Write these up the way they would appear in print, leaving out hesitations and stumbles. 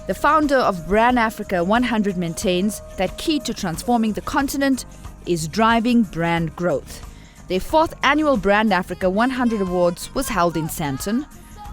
The founder of Brand Africa 100 maintains that key to transforming the continent is driving brand growth. Their 4th annual Brand Africa 100 Awards was held in Sandton.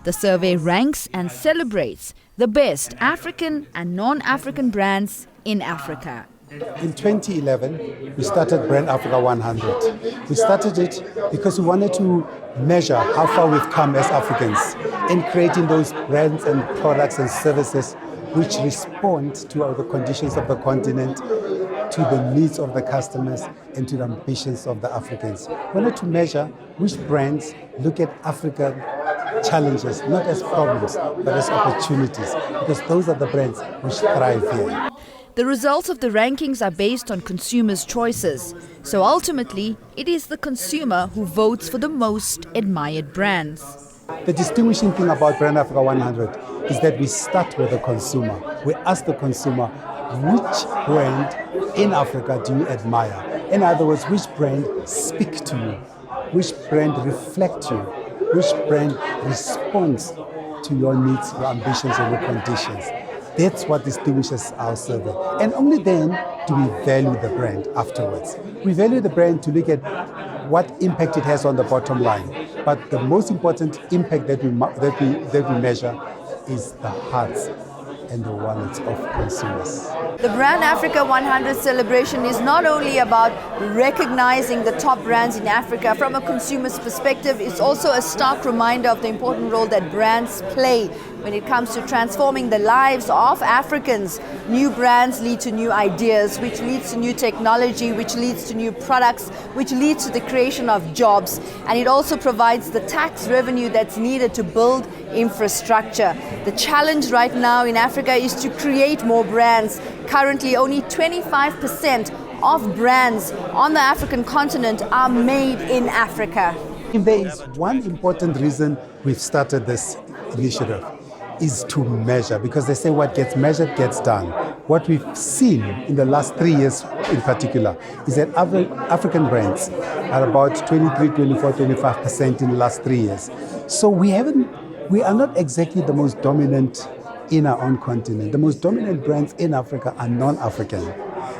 The survey ranks and celebrates the best African and non-African brands in Africa. In 2011, we started Brand Africa 100. We started it because we wanted to measure how far we've come as Africans in creating those brands and products and services which respond to the conditions of the continent, to the needs of the customers, and to the ambitions of the Africans. We wanted to measure which brands look at African challenges, not as problems, but as opportunities, because those are the brands which thrive here. The results of the rankings are based on consumers' choices. So ultimately, it is the consumer who votes for the most admired brands. The distinguishing thing about Brand Africa 100 is that we start with the consumer. We ask the consumer, which brand in Africa do you admire? In other words, which brand speaks to you? Which brand reflects you? Which brand responds to your needs, your ambitions, and your conditions? That's what distinguishes our survey. And only then do we value the brand afterwards. We value the brand to look at what impact it has on the bottom line. But the most important impact that we measure is the hearts and the wallets of consumers. The Brand Africa 100 celebration is not only about recognizing the top brands in Africa from a consumer's perspective, it's also a stark reminder of the important role that brands play when it comes to transforming the lives of Africans. New brands lead to new ideas, which leads to new technology, which leads to new products, which leads to the creation of jobs. And it also provides the tax revenue that's needed to build infrastructure. The challenge right now in Africa is to create more brands. Currently, only 25% of brands on the African continent are made in Africa. If there is one important reason we've started this initiative, is to measure, because they say what gets measured gets done. What we've seen in the last 3 years in particular is that African brands are about 23, 24, 25% in the last 3 years. So we are not exactly the most dominant in our own continent. The most dominant brands in Africa are non-African.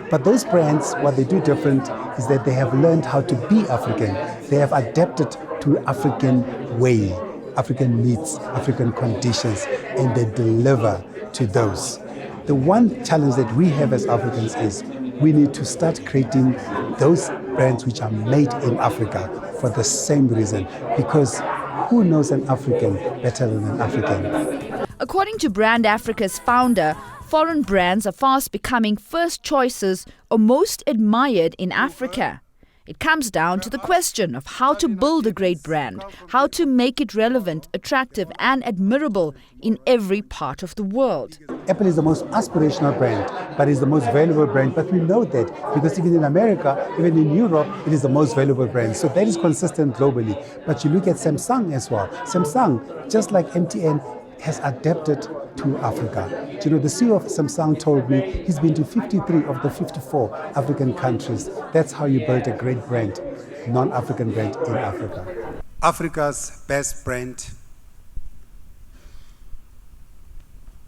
But those brands, what they do different is that they have learned how to be African. They have adapted to African way, African needs, African conditions, and they deliver to those. The one challenge that we have as Africans is we need to start creating those brands which are made in Africa for the same reason, because who knows an African better than an African? According to Brand Africa's founder, foreign brands are fast becoming first choices or most admired in Africa. It comes down to the question of how to build a great brand, how to make it relevant, attractive and admirable in every part of the world. Apple is the most aspirational brand, but it's the most valuable brand. But we know that because even in America, even in Europe, it is the most valuable brand. So that is consistent globally. But you look at Samsung as well. Samsung, just like MTN, has adapted to Africa. You know, the CEO of Samsung told me he's been to 53 of the 54 African countries. That's how you build a great brand, non-African brand in Africa. Africa's best brand,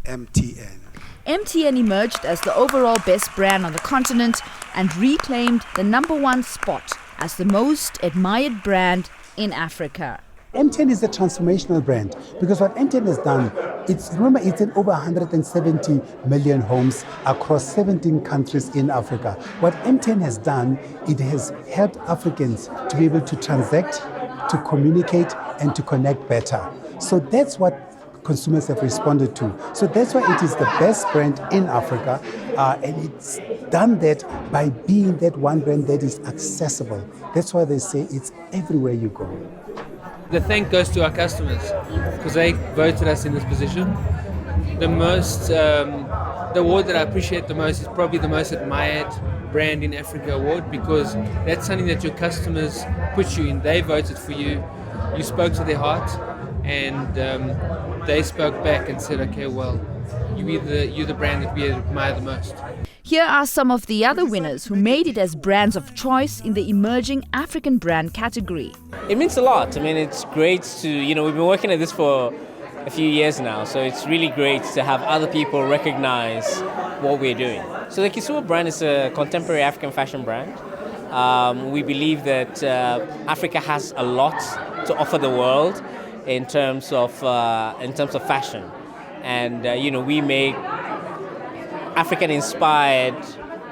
MTN. MTN emerged as the overall best brand on the continent and reclaimed the #1 spot as the most admired brand in Africa. MTN is a transformational brand because what MTN has done, it's in over 170 million homes across 17 countries in Africa. What MTN has done, it has helped Africans to be able to transact, to communicate, and to connect better. So that's what consumers have responded to. So that's why it is the best brand in Africa, and it's done that by being that one brand that is accessible. That's why they say it's everywhere you go. The thank goes to our customers because they voted us in this position. The award that I appreciate the most is probably the most admired brand in Africa award, because that's something that your customers put you in. They voted for you, you spoke to their heart, and they spoke back and said, okay, well, you're the brand that we admire the most. Here are some of the other winners who made it as brands of choice in the emerging African brand category. It means a lot. I mean, it's great to, we've been working at this for a few years now, so it's really great to have other people recognize what we're doing. So the Kisuwa brand is a contemporary African fashion brand. We believe that Africa has a lot to offer the world in terms of fashion, and we make African-inspired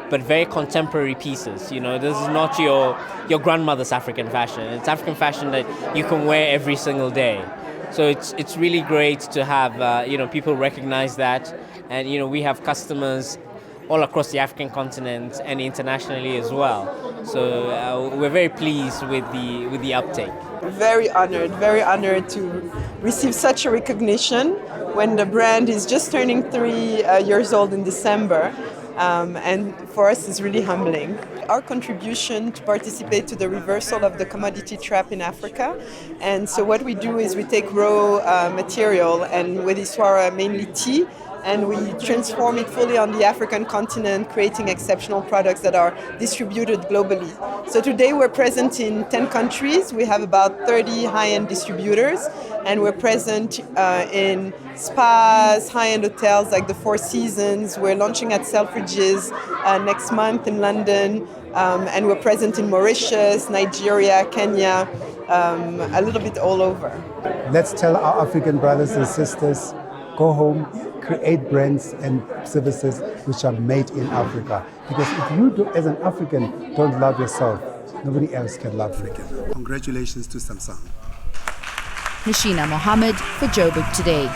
but very contemporary pieces. This is not your grandmother's African fashion. It's African fashion that you can wear every single day. So it's really great to have people recognize that, and we have customers all across the African continent and internationally as well. So we're very pleased with the uptake. Very honored to receive such a recognition when the brand is just turning 3 years old in December. And for us, it's really humbling. Our contribution to participate to the reversal of the commodity trap in Africa. And so what we do is we take raw material, and with Iswara mainly tea, and we transform it fully on the African continent, creating exceptional products that are distributed globally. So today we're present in 10 countries. We have about 30 high-end distributors, and we're present in spas, high-end hotels like the Four Seasons. We're launching at Selfridges next month in London, and we're present in Mauritius, Nigeria, Kenya, a little bit all over. Let's tell our African brothers and sisters, go home, create brands and services which are made in Africa. Because if you, as an African, don't love yourself, nobody else can love Africa. Congratulations to Samsung. Nashina Mohammed for Joburg Today.